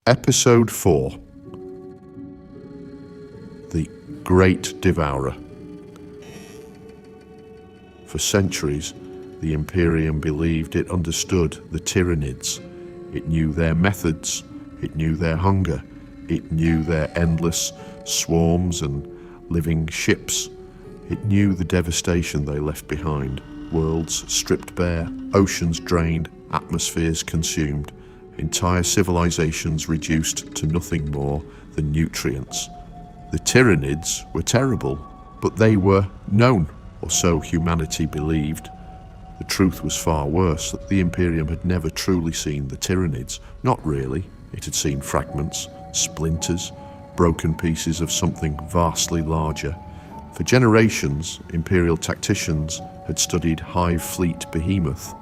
Episode 4. The Great Devourer. For centuries, the Imperium believed it understood the Tyranids. It knew their methods, it knew their hunger, it knew their endless swarms and living ships. It knew the devastation they left behind, worlds stripped bare, oceans drained, atmospheres consumed, entire civilizations reduced to nothing more than nutrients. The Tyranids were terrible, but they were known, or so humanity believed. The truth was far worse, that the Imperium had never truly seen the Tyranids. Not really. It had seen fragments, splinters, broken pieces of something vastly larger. For generations, Imperial tacticians had studied Hive fleet Behemoth,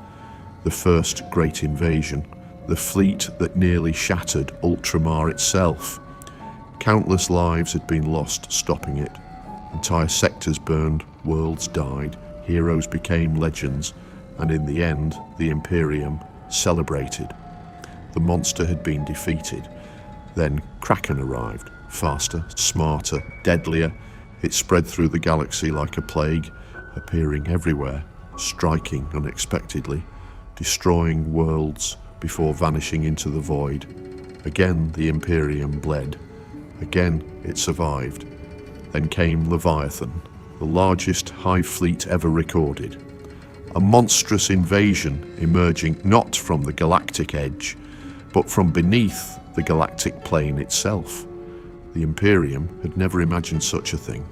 the first great invasion, the fleet that nearly shattered Ultramar itself. Countless lives had been lost stopping it. Entire sectors burned, worlds died, heroes became legends, and in the end, the Imperium celebrated. The monster had been defeated. Then Kraken arrived, faster, smarter, deadlier. It spread through the galaxy like a plague, appearing everywhere, striking unexpectedly, destroying worlds before vanishing into the void. Again the Imperium bled. Again it survived. Then came Leviathan, the largest Hive fleet ever recorded. A monstrous invasion emerging not from the galactic edge, but from beneath the galactic plane itself. The Imperium had never imagined such a thing.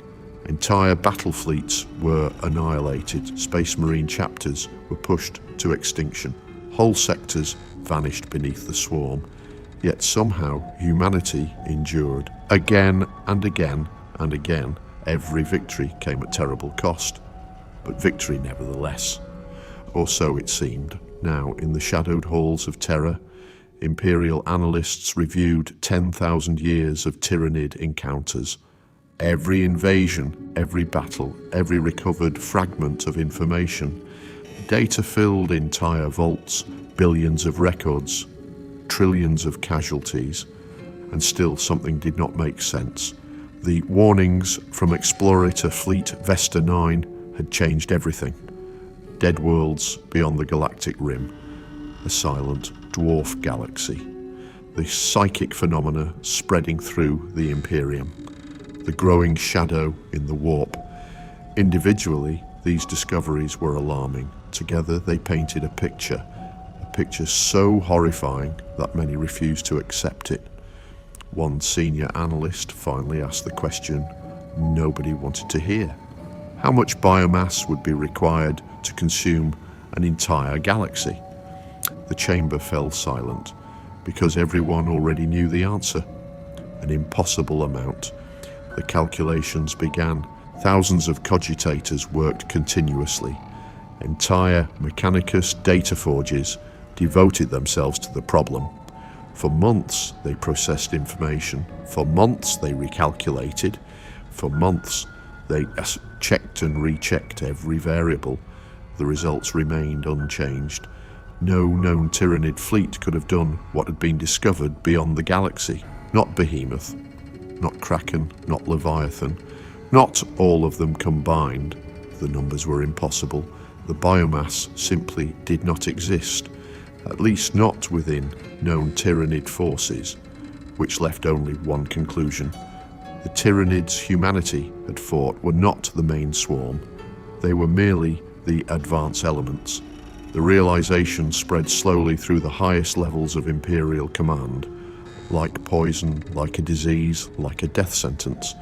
Entire battle fleets were annihilated. Space Marine chapters were pushed to extinction. Whole sectors vanished beneath the swarm. Yet somehow humanity endured. Again and again and again, every victory came at terrible cost. But victory nevertheless. Or so it seemed. Now, in the shadowed halls of terror, Imperial analysts reviewed 10,000 years of Tyranid encounters. Every invasion, every battle, every recovered fragment of information. Data filled entire vaults, billions of records, trillions of casualties, and still something did not make sense. The warnings from Explorator Fleet Vesta 9 had changed everything. Dead worlds beyond the galactic rim, a silent dwarf galaxy, the psychic phenomena spreading through the Imperium, the growing shadow in the warp. Individually, these discoveries were alarming. Together they painted a picture so horrifying that many refused to accept it. One senior analyst finally asked the question nobody wanted to hear. How much biomass would be required to consume an entire galaxy? The chamber fell silent, because everyone already knew the answer. An impossible amount. The calculations began. Thousands of cogitators worked continuously. Entire Mechanicus data forges devoted themselves to the problem. For months they processed information. For months they recalculated. For months they checked and rechecked every variable. The results remained unchanged. No known Tyranid fleet could have done what had been discovered beyond the galaxy. Not Behemoth, not Kraken, not Leviathan, not all of them combined. The numbers were impossible. The biomass simply did not exist, at least not within known Tyranid forces, which left only one conclusion. The Tyranids humanity had fought were not the main swarm. They were merely the advance elements. The realization spread slowly through the highest levels of Imperial command, like poison, like a disease, like a death sentence.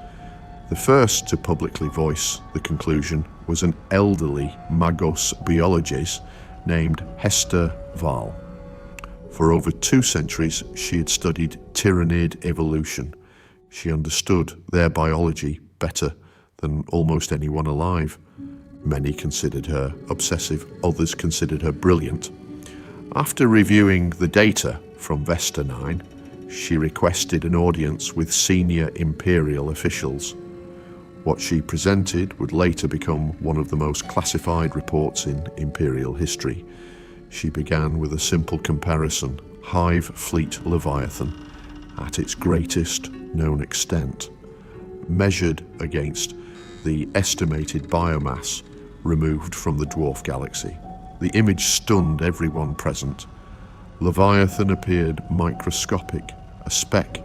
The first to publicly voice the conclusion was an elderly Magos biologist named Hester Val. For over 2 centuries, she had studied Tyranid evolution. She understood their biology better than almost anyone alive. Many considered her obsessive, others considered her brilliant. After reviewing the data from Vesta 9, she requested an audience with senior Imperial officials. What she presented would later become one of the most classified reports in Imperial history. She began with a simple comparison: Hive fleet Leviathan, at its greatest known extent, measured against the estimated biomass removed from the dwarf galaxy. The image stunned everyone present. Leviathan appeared microscopic, a speck,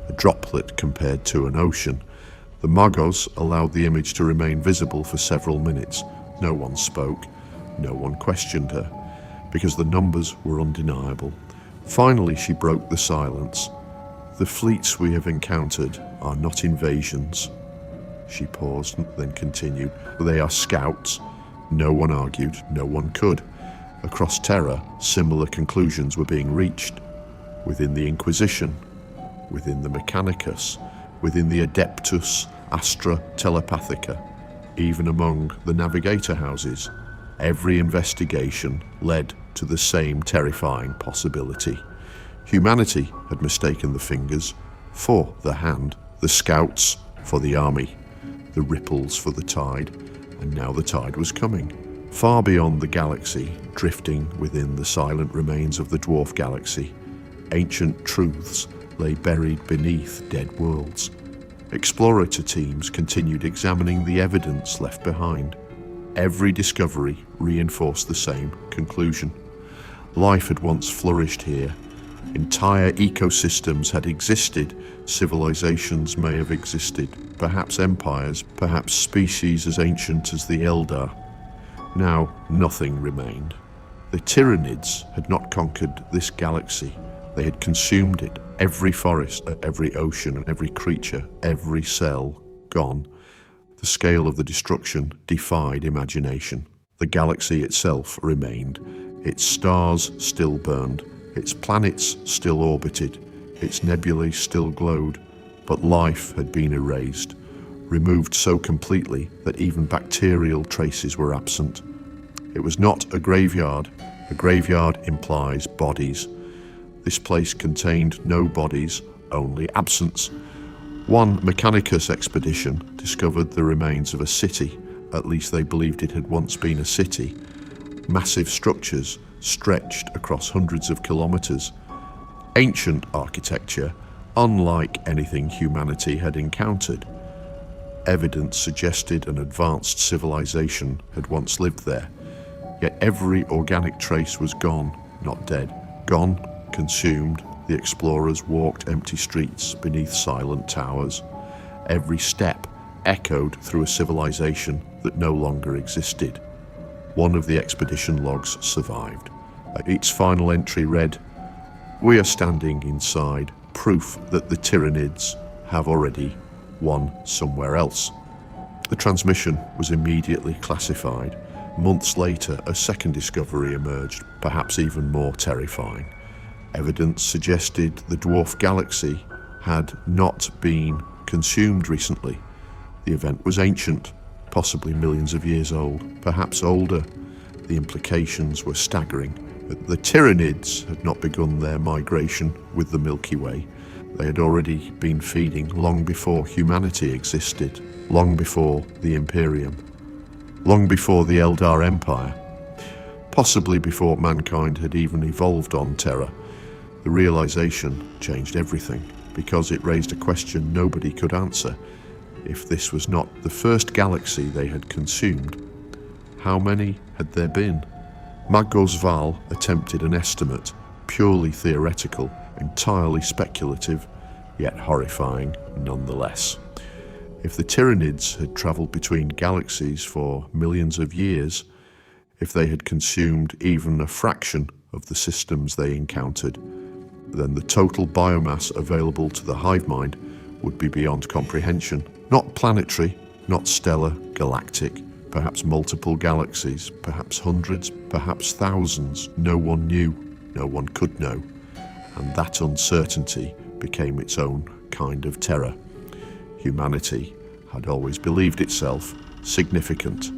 a droplet compared to an ocean. The Magos allowed the image to remain visible for several minutes. No one spoke, no one questioned her, because the numbers were undeniable. Finally, she broke the silence. The fleets we have encountered are not invasions. She paused and then continued. They are scouts. No one argued, no one could. Across Terra, similar conclusions were being reached. Within the Inquisition, within the Mechanicus, within the Adeptus Astra Telepathica, even among the Navigator houses, every investigation led to the same terrifying possibility. Humanity had mistaken the fingers for the hand, the scouts for the army, the ripples for the tide, and now the tide was coming. Far beyond the galaxy, drifting within the silent remains of the dwarf galaxy, ancient truths lay buried beneath dead worlds. Explorator teams continued examining the evidence left behind. Every discovery reinforced the same conclusion. Life had once flourished here. Entire ecosystems had existed. Civilizations may have existed, perhaps empires, perhaps species as ancient as the Eldar. Now nothing remained. The Tyranids had not conquered this galaxy. They had consumed it. Every forest, every ocean, every creature, every cell gone. The scale of the destruction defied imagination. The galaxy itself remained. Its stars still burned. Its planets still orbited. Its nebulae still glowed. But life had been erased, removed so completely that even bacterial traces were absent. It was not a graveyard. A graveyard implies bodies. This place contained no bodies, only absence. One Mechanicus expedition discovered the remains of a city. At least they believed it had once been a city. Massive structures stretched across hundreds of kilometers. Ancient architecture, unlike anything humanity had encountered. Evidence suggested an advanced civilization had once lived there. Yet every organic trace was gone, not dead. Gone, consumed, the explorers walked empty streets beneath silent towers. Every step echoed through a civilization that no longer existed. One of the expedition logs survived. Its final entry read, "We are standing inside proof that the Tyranids have already won somewhere else." The transmission was immediately classified. Months later, a second discovery emerged, perhaps even more terrifying. Evidence suggested the dwarf galaxy had not been consumed recently. The event was ancient, possibly millions of years old, perhaps older. The implications were staggering. The Tyranids had not begun their migration with the Milky Way. They had already been feeding long before humanity existed, long before the Imperium, long before the Eldar Empire, possibly before mankind had even evolved on Terra. The realization changed everything, because it raised a question nobody could answer. If this was not the first galaxy they had consumed, how many had there been? Magos Val attempted an estimate, purely theoretical, entirely speculative, yet horrifying nonetheless. If the Tyranids had travelled between galaxies for millions of years, if they had consumed even a fraction of the systems they encountered, then the total biomass available to the hive mind would be beyond comprehension. Not planetary, not stellar, galactic, perhaps multiple galaxies, perhaps hundreds, perhaps thousands. No one knew, no one could know. And that uncertainty became its own kind of terror. Humanity had always believed itself significant.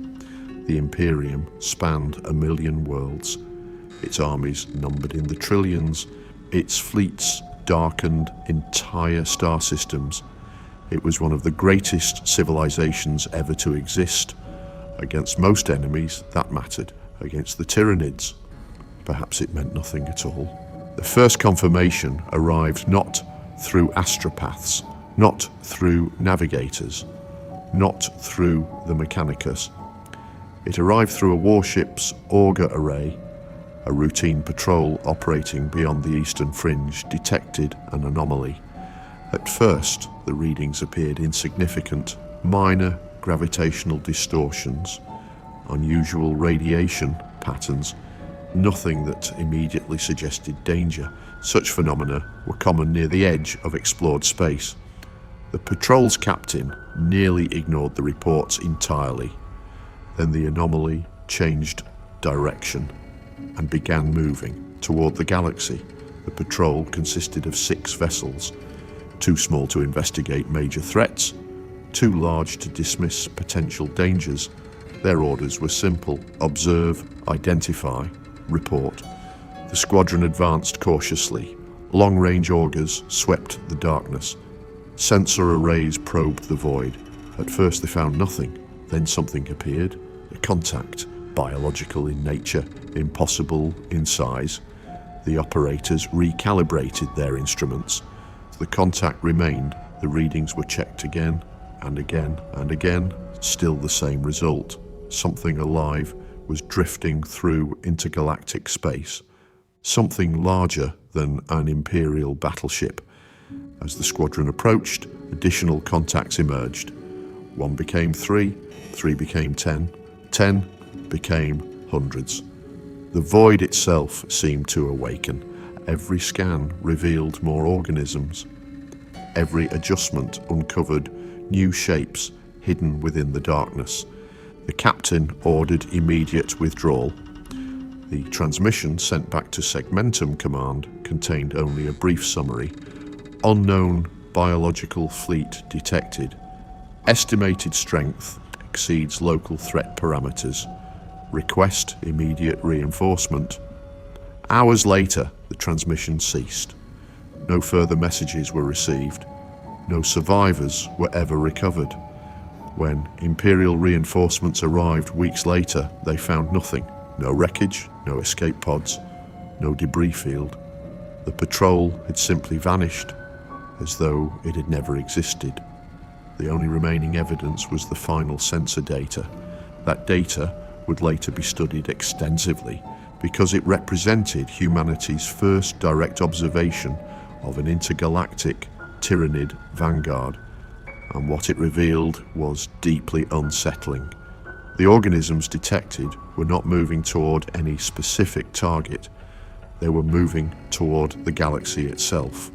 The Imperium spanned 1 million worlds. Its armies numbered in the trillions. Its fleets darkened entire star systems. It was one of the greatest civilizations ever to exist. Against most enemies, that mattered. Against the Tyranids, perhaps it meant nothing at all. The first confirmation arrived not through astropaths, not through navigators, not through the Mechanicus. It arrived through a warship's auger array. A routine patrol operating beyond the eastern fringe detected an anomaly. At first, the readings appeared insignificant, minor gravitational distortions, unusual radiation patterns, nothing that immediately suggested danger. Such phenomena were common near the edge of explored space. The patrol's captain nearly ignored the reports entirely. Then the anomaly changed direction and began moving toward the galaxy. The patrol consisted of 6 vessels, too small to investigate major threats, too large to dismiss potential dangers. Their orders were simple: observe, identify, report. The squadron advanced cautiously. Long-range augers swept the darkness. Sensor arrays probed the void. At first they found nothing. Then something appeared. A contact, biological in nature, impossible in size. The operators recalibrated their instruments. The contact remained. The readings were checked again and again and again. Still the same result. Something alive was drifting through intergalactic space. Something larger than an Imperial battleship. As the squadron approached, additional contacts emerged. 1 became 3, 3 became 10, 10 became hundreds. The void itself seemed to awaken. Every scan revealed more organisms. Every adjustment uncovered new shapes hidden within the darkness. The captain ordered immediate withdrawal. The transmission sent back to Segmentum Command contained only a brief summary. Unknown biological fleet detected. Estimated strength exceeds local threat parameters. Request immediate reinforcement. Hours later, the transmission ceased. No further messages were received. No survivors were ever recovered. When Imperial reinforcements arrived weeks later, they found nothing. No wreckage, no escape pods, no debris field. The patrol had simply vanished, as though it had never existed. The only remaining evidence was the final sensor data. That data would later be studied extensively because it represented humanity's first direct observation of an intergalactic Tyranid vanguard, and what it revealed was deeply unsettling. The organisms detected were not moving toward any specific target. They were moving toward the galaxy itself.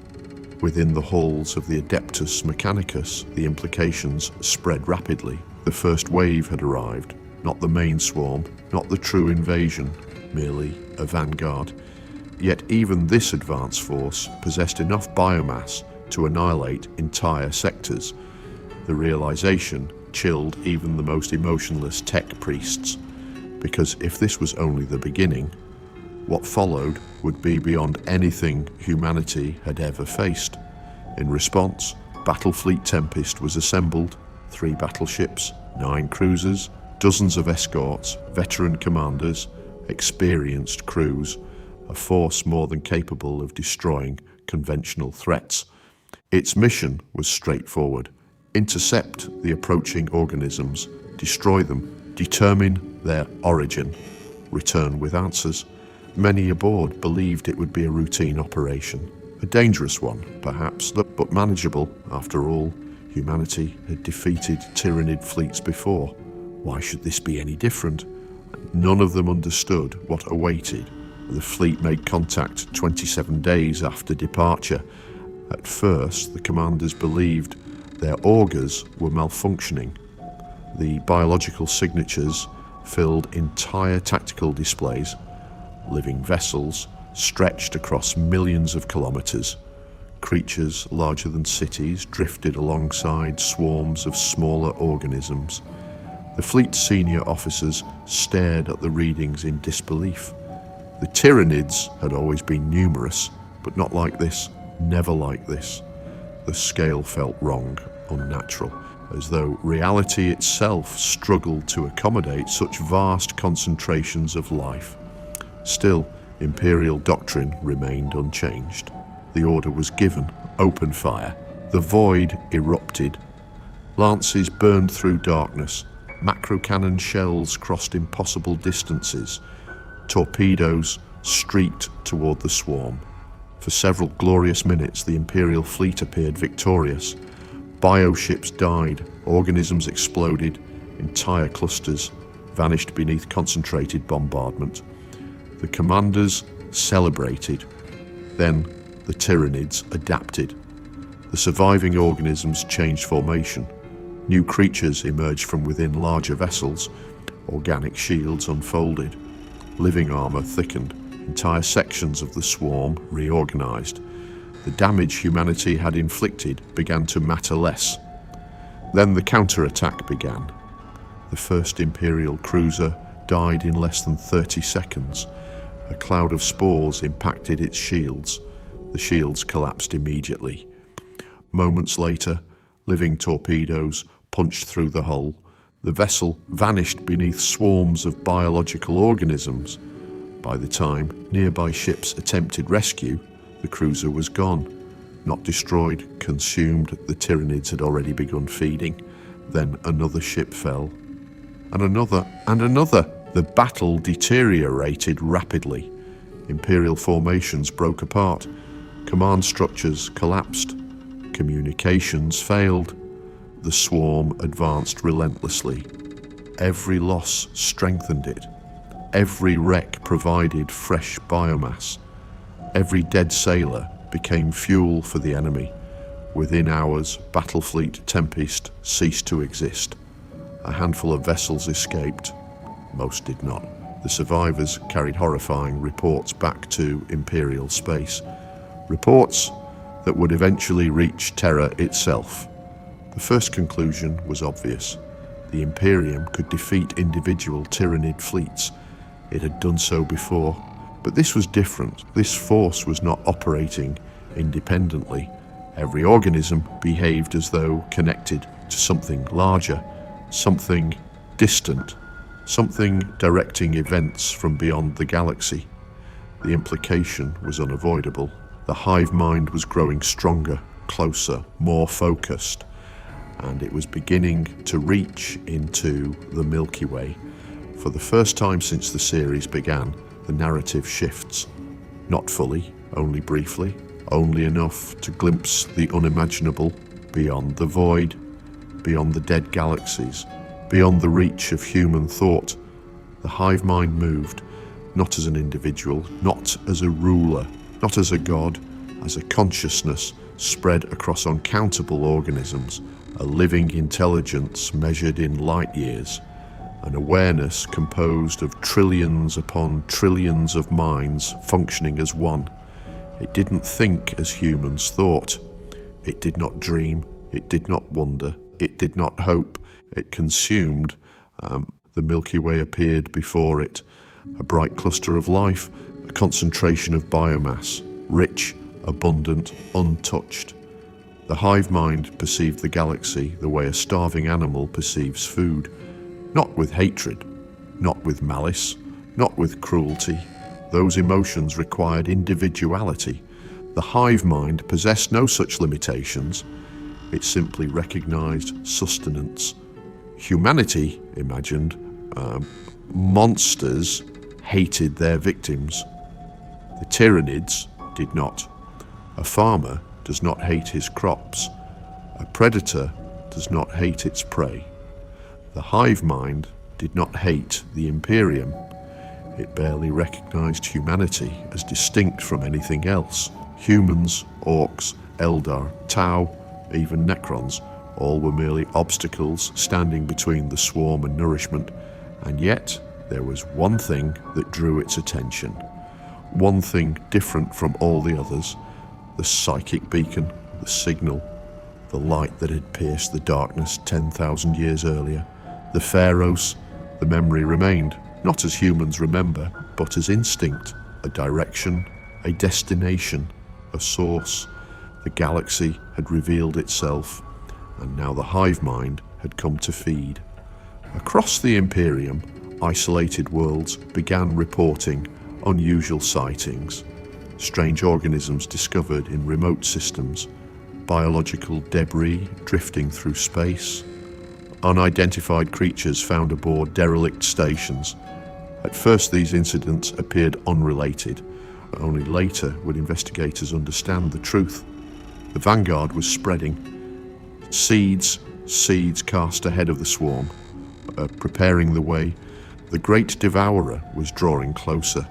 Within the halls of the Adeptus Mechanicus, the implications spread rapidly. The first wave had arrived, not the main swarm, not the true invasion, merely a vanguard. Yet even this advance force possessed enough biomass to annihilate entire sectors. The realization chilled even the most emotionless tech priests, because if this was only the beginning, what followed would be beyond anything humanity had ever faced. In response, Battlefleet Tempest was assembled, 3 battleships, 9 cruisers, dozens of escorts, veteran commanders, experienced crews, a force more than capable of destroying conventional threats. Its mission was straightforward: intercept the approaching organisms, destroy them, determine their origin, return with answers. Many aboard believed it would be a routine operation, a dangerous one, perhaps, but manageable. After all, humanity had defeated Tyranid fleets before. Why should this be any different? None of them understood what awaited. The fleet made contact 27 days after departure. At first, the commanders believed their augers were malfunctioning. The biological signatures filled entire tactical displays. Living vessels stretched across millions of kilometers. Creatures larger than cities drifted alongside swarms of smaller organisms. The fleet's senior officers stared at the readings in disbelief. The Tyranids had always been numerous, but not like this, never like this. The scale felt wrong, unnatural, as though reality itself struggled to accommodate such vast concentrations of life. Still, Imperial doctrine remained unchanged. The order was given, Open fire. The void erupted. Lances burned through darkness. Macro-cannon shells crossed impossible distances. Torpedoes streaked toward the swarm. For several glorious minutes, the Imperial fleet appeared victorious. Bioships died, organisms exploded, entire clusters vanished beneath concentrated bombardment. The commanders celebrated. Then the Tyranids adapted. The surviving organisms changed formation. New creatures emerged from within larger vessels. Organic shields unfolded. Living armor thickened. Entire sections of the swarm reorganized. The damage humanity had inflicted began to matter less. Then the counterattack began. The first Imperial cruiser died in less than 30 seconds. A cloud of spores impacted its shields. The shields collapsed immediately. Moments later, living torpedoes punched through the hull. The vessel vanished beneath swarms of biological organisms. By the time nearby ships attempted rescue, the cruiser was gone. Not destroyed, consumed, the Tyranids had already begun feeding. Then another ship fell. And another, and another. The battle deteriorated rapidly. Imperial formations broke apart. Command structures collapsed. Communications failed. The swarm advanced relentlessly. Every loss strengthened it. Every wreck provided fresh biomass. Every dead sailor became fuel for the enemy. Within hours, Battlefleet Tempest ceased to exist. A handful of vessels escaped. Most did not. The survivors carried horrifying reports back to Imperial space. Reports that would eventually reach Terra itself. The first conclusion was obvious. The Imperium could defeat individual Tyranid fleets. It had done so before, but this was different. This force was not operating independently. Every organism behaved as though connected to something larger, something distant, something directing events from beyond the galaxy. The implication was unavoidable. The hive mind was growing stronger, closer, more focused, and it was beginning to reach into the Milky Way. For the first time since the series began, the narrative shifts. Not fully, only briefly, only enough to glimpse the unimaginable, beyond the void, beyond the dead galaxies, beyond the reach of human thought. The hive mind moved, not as an individual, not as a ruler, not as a god, as a consciousness spread across uncountable organisms, a living intelligence measured in light years, an awareness composed of trillions upon trillions of minds functioning as one. It didn't think as humans thought. It did not dream. It did not wonder. It did not hope. It consumed. The Milky Way appeared before it, a bright cluster of life, a concentration of biomass, rich, abundant, untouched. The hive mind perceived the galaxy the way a starving animal perceives food, not with hatred, not with malice, not with cruelty. Those emotions required individuality. The hive mind possessed no such limitations. It simply recognized sustenance. Humanity imagined monsters hated their victims. The Tyranids did not. A farmer does not hate his crops. A predator does not hate its prey. The hive mind did not hate the Imperium. It barely recognized humanity as distinct from anything else. Humans, orcs, Eldar, Tau, even Necrons, all were merely obstacles standing between the swarm and nourishment. And yet, there was one thing that drew its attention. One thing different from all the others. The psychic beacon, the signal, the light that had pierced the darkness 10,000 years earlier. The Pharaohs, the memory remained, not as humans remember, but as instinct, a direction, a destination, a source. The galaxy had revealed itself, and now the hive mind had come to feed. Across the Imperium, isolated worlds began reporting unusual sightings, strange organisms discovered in remote systems, biological debris drifting through space, unidentified creatures found aboard derelict stations. At first these incidents appeared unrelated. Only later would investigators understand the truth. The vanguard was spreading. Seeds cast ahead of the swarm, preparing the way. The Great Devourer was drawing closer,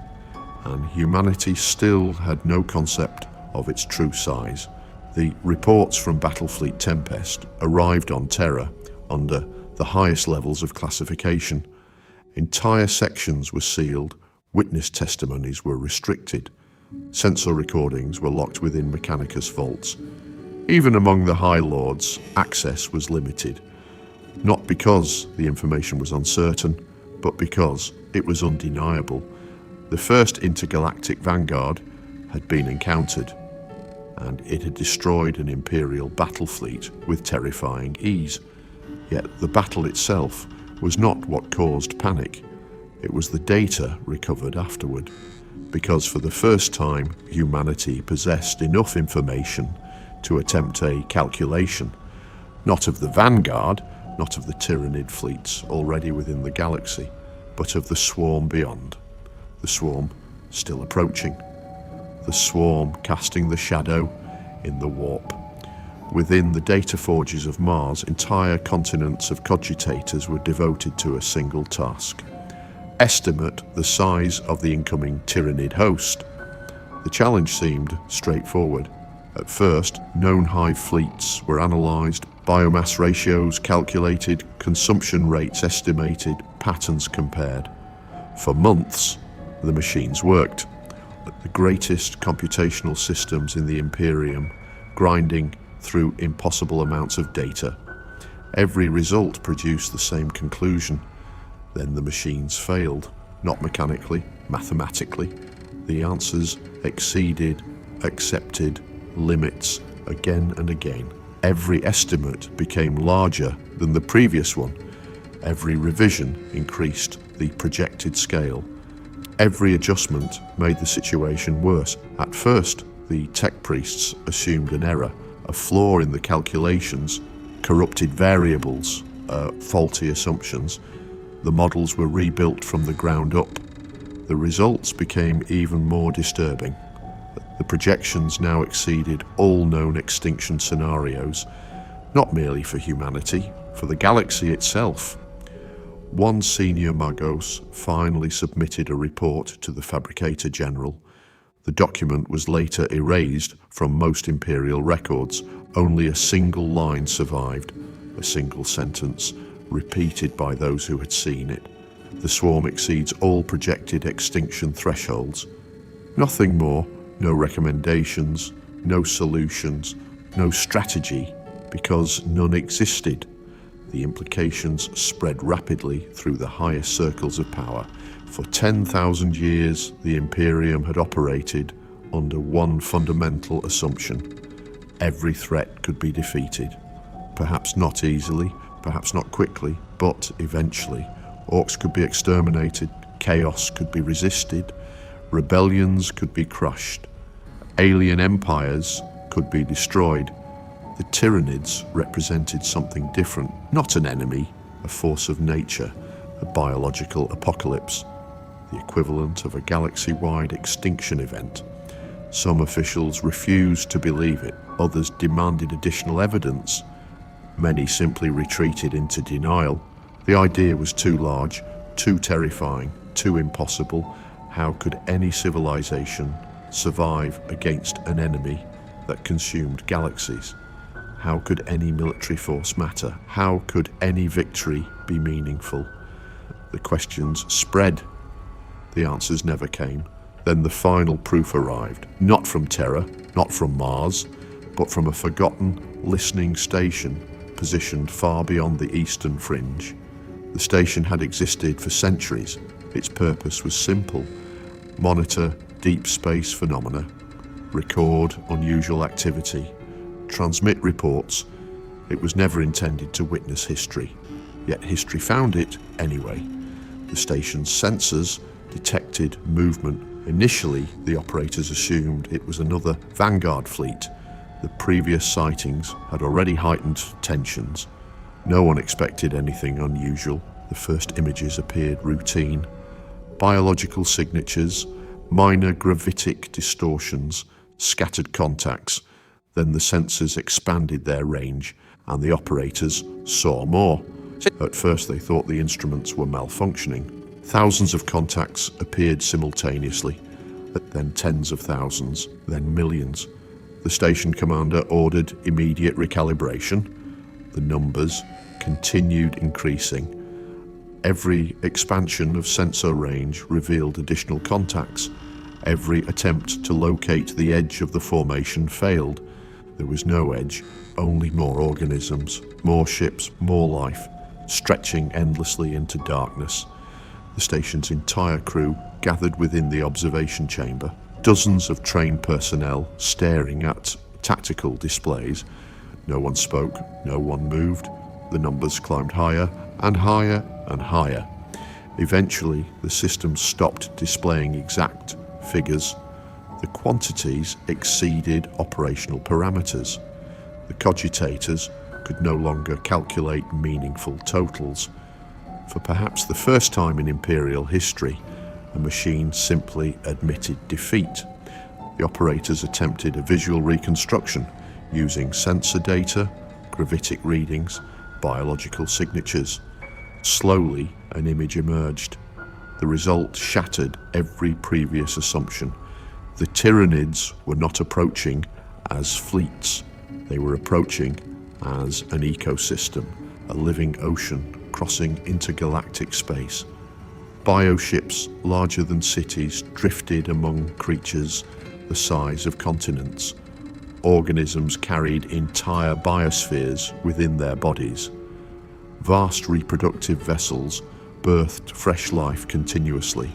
and humanity still had no concept of its true size. The reports from Battlefleet Tempest arrived on Terra under the highest levels of classification. Entire sections were sealed, witness testimonies were restricted, sensor recordings were locked within Mechanicus vaults. Even among the High Lords, access was limited, not because the information was uncertain, but because it was undeniable. The first intergalactic vanguard had been encountered, and it had destroyed an Imperial battle fleet with terrifying ease. Yet the battle itself was not what caused panic. It was the data recovered afterward, because for the first time humanity possessed enough information to attempt a calculation, not of the vanguard, not of the Tyranid fleets already within the galaxy, but of the swarm beyond. The swarm still approaching. The swarm casting the shadow in the warp. Within the data forges of Mars, entire continents of cogitators were devoted to a single task. Estimate the size of the incoming Tyranid host. The challenge seemed straightforward. At first, known Hive fleets were analysed, biomass ratios calculated, consumption rates estimated, patterns compared. For months, the machines worked. The greatest computational systems in the Imperium, grinding through impossible amounts of data. Every result produced the same conclusion. Then the machines failed, not mechanically, mathematically. The answers exceeded accepted limits again and again. Every estimate became larger than the previous one. Every revision increased the projected scale. Every adjustment made the situation worse. At first, the tech priests assumed an error, a flaw in the calculations, corrupted variables, faulty assumptions. The models were rebuilt from the ground up. The results became even more disturbing. The projections now exceeded all known extinction scenarios, not merely for humanity, for the galaxy itself. One senior Magos finally submitted a report to the Fabricator General. The document was later erased from most Imperial records. Only a single line survived, a single sentence, repeated by those who had seen it. The swarm exceeds all projected extinction thresholds. Nothing more, no recommendations, no solutions, no strategy, because none existed. The implications spread rapidly through the highest circles of power. For 10,000 years, the Imperium had operated under one fundamental assumption. Every threat could be defeated. Perhaps not easily, perhaps not quickly, but eventually. Orcs could be exterminated, chaos could be resisted, rebellions could be crushed, alien empires could be destroyed. The Tyranids represented something different, not an enemy, a force of nature, a biological apocalypse, the equivalent of a galaxy-wide extinction event. Some officials refused to believe it, others demanded additional evidence. Many simply retreated into denial. The idea was too large, too terrifying, too impossible. How could any civilization survive against an enemy that consumed galaxies? How could any military force matter? How could any victory be meaningful? The questions spread. The answers never came. Then the final proof arrived, not from Terra, not from Mars, but from a forgotten listening station positioned far beyond the eastern fringe. The station had existed for centuries. Its purpose was simple: monitor deep space phenomena, record unusual activity, transmit reports. It was never intended to witness history, yet history found it anyway. The station's sensors detected movement. Initially, the operators assumed it was another vanguard fleet. The previous sightings had already heightened tensions. No one expected anything unusual. The first images appeared routine. Biological signatures, minor gravitic distortions, scattered contacts. Then the sensors expanded their range and the operators saw more. At first they thought the instruments were malfunctioning. Thousands of contacts appeared simultaneously, then tens of thousands, then millions. The station commander ordered immediate recalibration. The numbers continued increasing. Every expansion of sensor range revealed additional contacts. Every attempt to locate the edge of the formation failed. There was no edge, only more organisms, more ships, more life, stretching endlessly into darkness. The station's entire crew gathered within the observation chamber, dozens of trained personnel staring at tactical displays. No one spoke, no one moved. The numbers climbed higher and higher and higher. Eventually, the system stopped displaying exact figures. The quantities exceeded operational parameters. The cogitators could no longer calculate meaningful totals. For perhaps the first time in Imperial history, a machine simply admitted defeat. The operators attempted a visual reconstruction using sensor data, gravitic readings, biological signatures. Slowly, an image emerged. The result shattered every previous assumption. The Tyranids were not approaching as fleets. They were approaching as an ecosystem, a living ocean crossing intergalactic space. Bioships larger than cities drifted among creatures the size of continents. Organisms carried entire biospheres within their bodies. Vast reproductive vessels birthed fresh life continuously.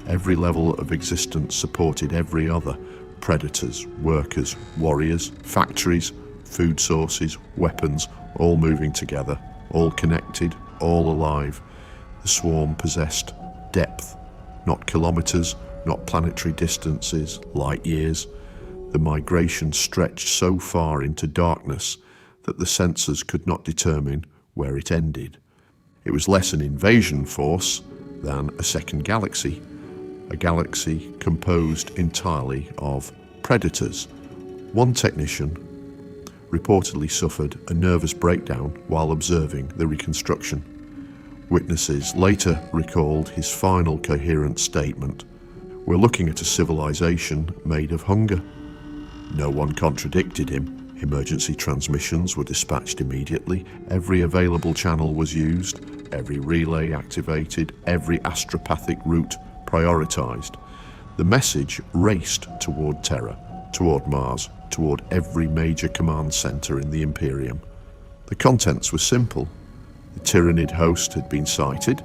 Every level of existence supported every other. Predators, workers, warriors, factories, food sources, weapons, all moving together, all connected, all alive. The swarm possessed depth, not kilometers, not planetary distances, light years. The migration stretched so far into darkness that the sensors could not determine where it ended. It was less an invasion force than a second galaxy, a galaxy composed entirely of predators. One technician reportedly suffered a nervous breakdown while observing the reconstruction. Witnesses later recalled his final coherent statement: "We're looking at a civilization made of hunger." No one contradicted him. Emergency transmissions were dispatched immediately. Every available channel was used, every relay activated, every astropathic route prioritized. The message raced toward Terra, toward Mars, toward every major command center in the Imperium. The contents were simple. The Tyranid host had been sighted,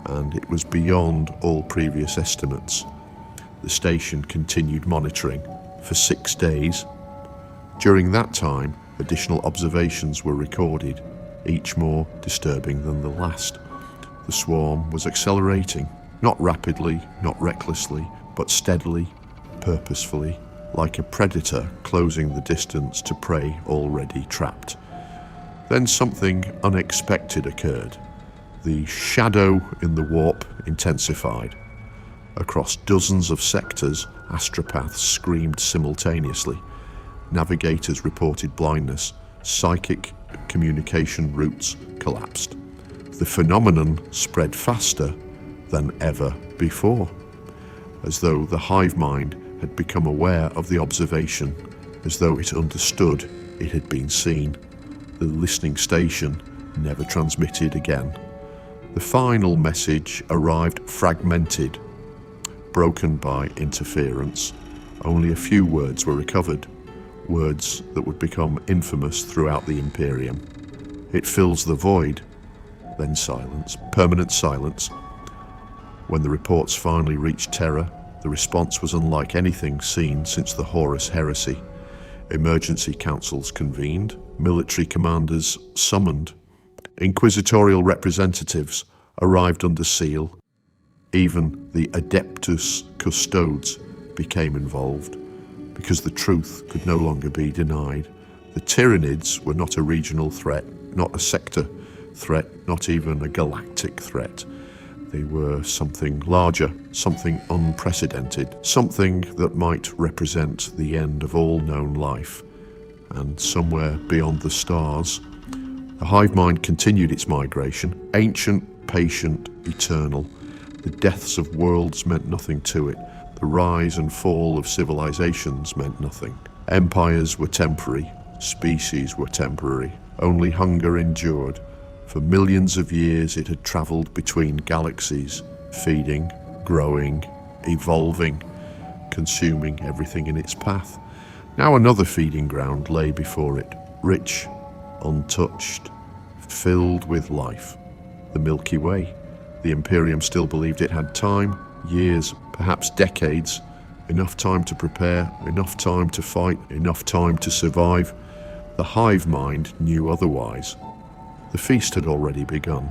and it was beyond all previous estimates. The station continued monitoring for 6 days. During that time, additional observations were recorded, each more disturbing than the last. The swarm was accelerating, not rapidly, not recklessly, but steadily, purposefully, like a predator closing the distance to prey already trapped. Then something unexpected occurred. The shadow in the warp intensified. Across dozens of sectors, astropaths screamed simultaneously. Navigators reported blindness. Psychic communication routes collapsed. The phenomenon spread faster than ever before, as though the hive mind had become aware of the observation, as though it understood it had been seen. The listening station never transmitted again. The final message arrived fragmented, broken by interference. Only a few words were recovered, words that would become infamous throughout the Imperium. "It fills the void." Then silence, permanent silence. When the reports finally reached Terra, the response was unlike anything seen since the Horus Heresy. Emergency councils convened, military commanders summoned, inquisitorial representatives arrived under seal. Even the Adeptus Custodes became involved. because the truth could no longer be denied. The Tyranids were not a regional threat, not a sector threat, not even a galactic threat. They were something larger, something unprecedented, something that might represent the end of all known life. And somewhere beyond the stars, the hive mind continued its migration, ancient, patient, eternal. The deaths of worlds meant nothing to it. The rise and fall of civilizations meant nothing. Empires were temporary, species were temporary. Only hunger endured. For millions of years it had travelled between galaxies, feeding, growing, evolving, consuming everything in its path. Now another feeding ground lay before it, rich, untouched, filled with life. The Milky Way. The Imperium still believed it had time, years, perhaps decades, enough time to prepare, enough time to fight, enough time to survive. The hive mind knew otherwise. The feast had already begun.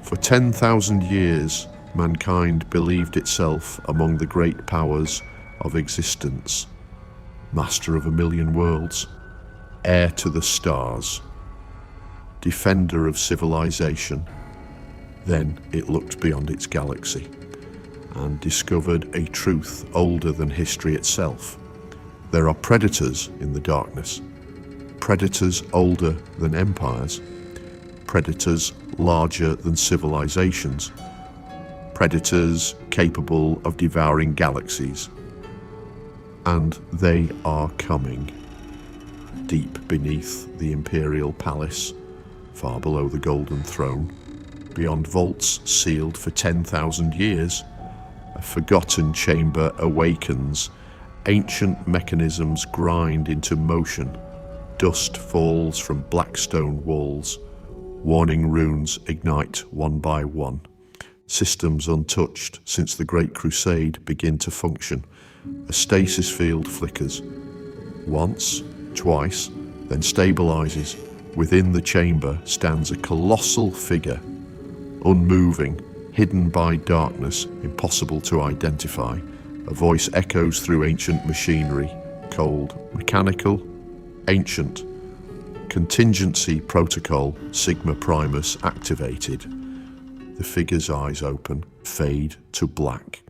For 10,000 years, mankind believed itself among the great powers of existence, master of a million worlds, heir to the stars, defender of civilization. Then it looked beyond its galaxy and discovered a truth older than history itself. There are predators in the darkness, predators older than empires, predators larger than civilizations, predators capable of devouring galaxies. And they are coming. Deep beneath the Imperial palace, far below the Golden Throne, beyond vaults sealed for 10,000 years, a forgotten chamber awakens. Ancient mechanisms grind into motion. Dust falls from black stone walls. Warning runes ignite one by one. Systems untouched since the Great Crusade begin to function. A stasis field flickers. Once, twice, then stabilizes. Within the chamber stands a colossal figure, unmoving, hidden by darkness, impossible to identify. A voice echoes through ancient machinery, cold, mechanical, ancient. Contingency protocol Sigma Primus activated. The figure's eyes open, fade to black.